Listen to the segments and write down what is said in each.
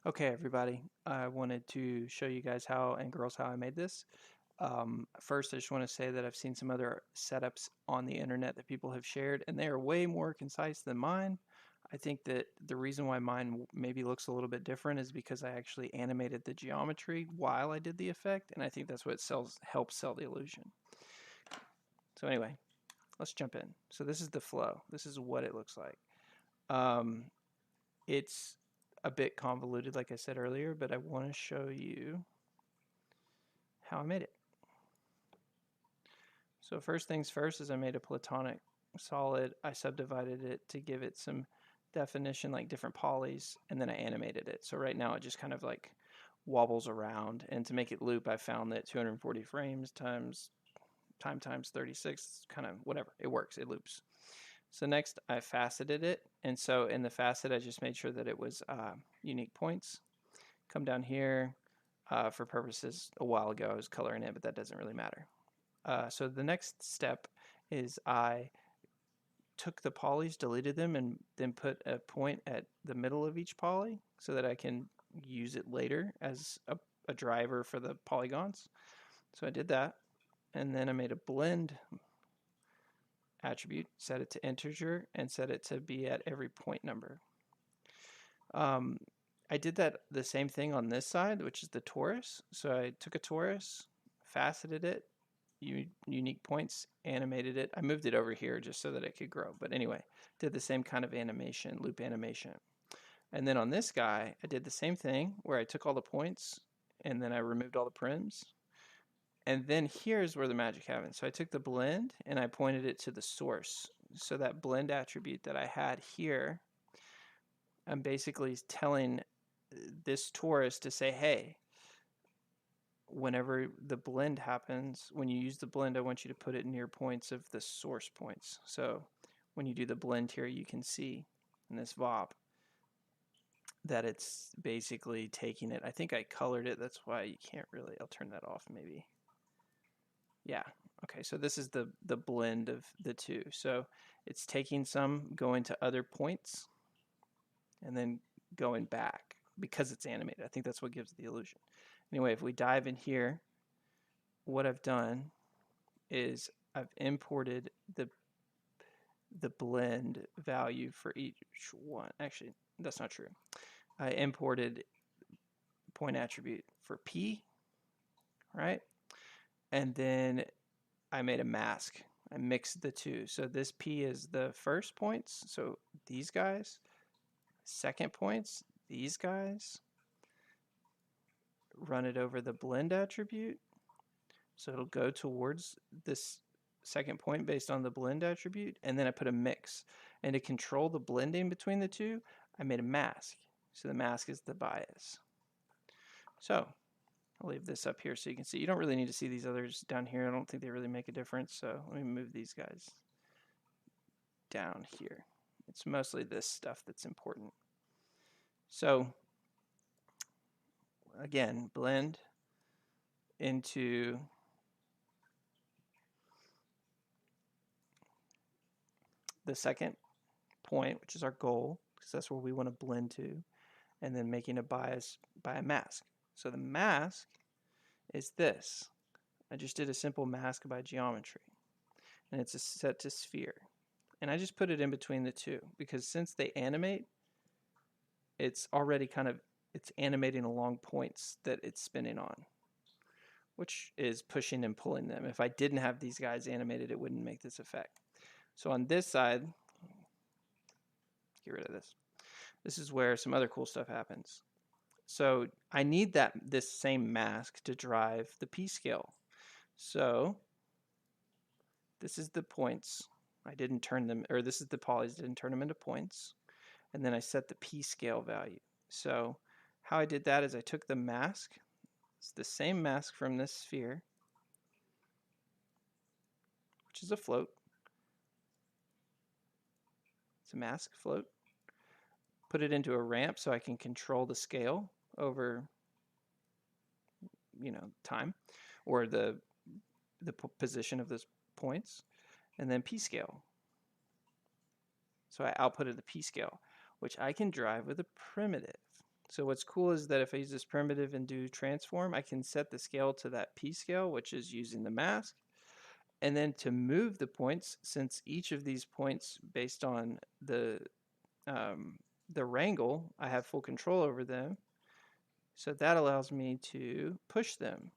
Okay, everybody, I wanted to show you guys how, and girls, how I made this. First, I just want to say that I've seen some other setups on the internet that people have shared, and they are way more concise than mine. I think that the reason why mine maybe looks a little bit different is because I actually animated the geometry while I did the effect, and I think that's what helps sell the illusion. So anyway, let's jump in. So this is the flow. This is what it looks like. Um, it's a bit convoluted, like I said earlier, but I want to show you how I made it. So first things first is I made a platonic solid. I subdivided it to give it some definition, like different polys, and then I animated it. So right now it just kind of like wobbles around, and to make it loop, I found that 240 frames times 36, kind of whatever, it works, it loops. So next I faceted it, and so in the facet I just made sure that it was unique points. Come down here, for purposes a while ago I was coloring it, but that doesn't really matter. So the next step is I took the polys, deleted them, and then put a point at the middle of each poly so that I can use it later as a driver for the polygons. So I did that, and then I made a blend attribute, set it to integer, and set it to be at every point number. I did that the same thing on this side, which is the torus. So I took a torus, faceted it, unique points, animated it. I moved it over here just so that it could grow. But anyway, did the same kind of animation, loop animation. And then on this guy, I did the same thing where I took all the points and then I removed all the prims. And then here's where the magic happens. So I took the blend and I pointed it to the source. So that blend attribute that I had here, I'm basically telling this torus to say, hey, whenever the blend happens, when you use the blend, I want you to put it near points of the source points. So when you do the blend here, you can see in this VOP that it's basically taking it. I think I colored it. That's why you can't really, I'll turn that off maybe. Yeah. Okay. So this is the blend of the two. So it's taking some, going to other points, and then going back because it's animated. I think that's what gives the illusion. Anyway, if we dive in here, what I've done is I've imported the blend value for each one. Actually, that's not true. I imported point attribute for P, right? And then I made a mask. I mixed the two. So this P is the first points, so these guys. Second points, these guys. Run it over the blend attribute. So it'll go towards this second point based on the blend attribute, and then I put a mix. And to control the blending between the two, I made a mask. So the mask is the bias. So I'll leave this up here so you can see. You don't really need to see these others down here. I don't think they really make a difference. So let me move these guys down here. It's mostly this stuff that's important. So again, blend into the second point, which is our goal, because that's where we want to blend to, and then making a bias by a mask. So the mask is this. I just did a simple mask by geometry, and it's set to sphere. And I just put it in between the two, because since they animate, it's already it's animating along points that it's spinning on, which is pushing and pulling them. If I didn't have these guys animated, it wouldn't make this effect. So on this side, get rid of this. This is where some other cool stuff happens. So I need this same mask to drive the P scale. So this is the points. I didn't turn them, or this is the polys, didn't turn them into points. And then I set the P scale value. So how I did that is I took the mask. It's the same mask from this sphere, which is a float. It's a mask float. Put it into a ramp so I can control the scale over, time, or the position of those points, and then P scale. So I outputted the P scale, which I can drive with a primitive. So what's cool is that if I use this primitive and do transform, I can set the scale to that P scale, which is using the mask. And then to move the points, since each of these points based on the wrangle, I have full control over them. So that allows me to push them.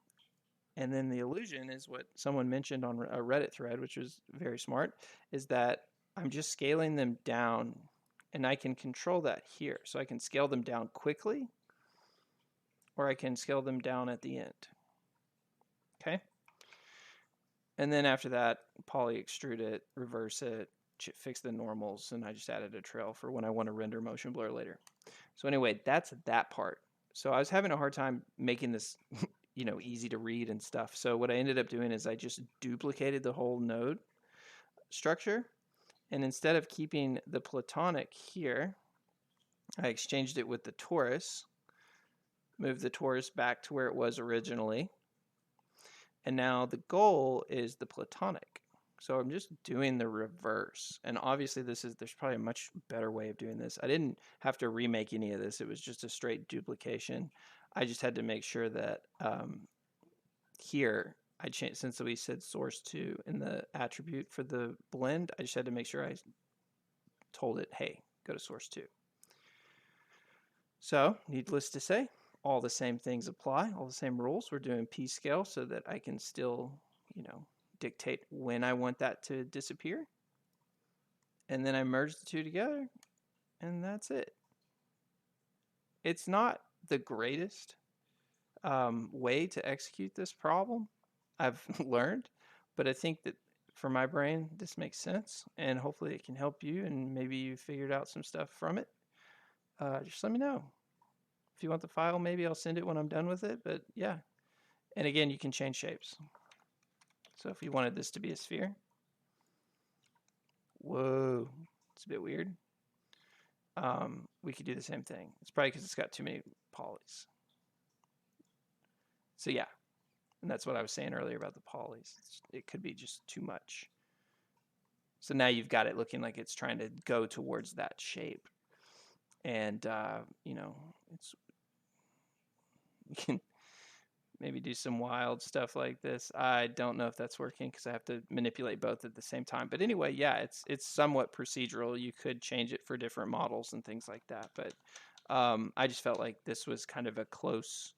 And then the illusion is what someone mentioned on a Reddit thread, which was very smart, is that I'm just scaling them down, and I can control that here. So I can scale them down quickly, or I can scale them down at the end. Okay? And then after that, poly extrude it, reverse it, fix the normals, and I just added a trail for when I want to render motion blur later. So anyway, that's that part. So I was having a hard time making this easy to read and stuff. So what I ended up doing is I just duplicated the whole node structure. And instead of keeping the platonic here, I exchanged it with the torus, moved the torus back to where it was originally. And now the goal is the platonic. So I'm just doing the reverse. And obviously there's probably a much better way of doing this. I didn't have to remake any of this. It was just a straight duplication. I just had to make sure that here I changed, since we said source 2 in the attribute for the blend, I just had to make sure I told it, hey, go to source 2. So needless to say, all the same things apply, all the same rules. We're doing P scale so that I can still, dictate when I want that to disappear. And then I merge the two together, and that's it. It's not the greatest way to execute this problem, I've learned, but I think that for my brain, this makes sense, and hopefully it can help you, and maybe you figured out some stuff from it. Just let me know. If you want the file, maybe I'll send it when I'm done with it, but yeah. And again, you can change shapes. So if you wanted this to be a sphere, whoa, it's a bit weird. We could do the same thing. It's probably because it's got too many polys. So yeah, and that's what I was saying earlier about the polys. It could be just too much. So now you've got it looking like it's trying to go towards that shape. And, you can maybe do some wild stuff like this. I don't know if that's working because I have to manipulate both at the same time. But anyway, yeah, it's somewhat procedural. You could change it for different models and things like that. But I just felt like this was kind of a close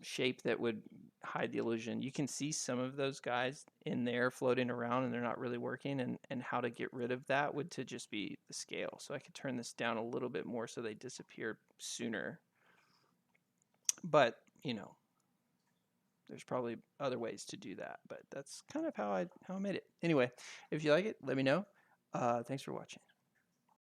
shape that would hide the illusion. You can see some of those guys in there floating around and they're not really working, and how to get rid of that would to just be the scale. So I could turn this down a little bit more so they disappear sooner. But, there's probably other ways to do that, but that's kind of how I made it. Anyway, if you like it, let me know. Thanks for watching.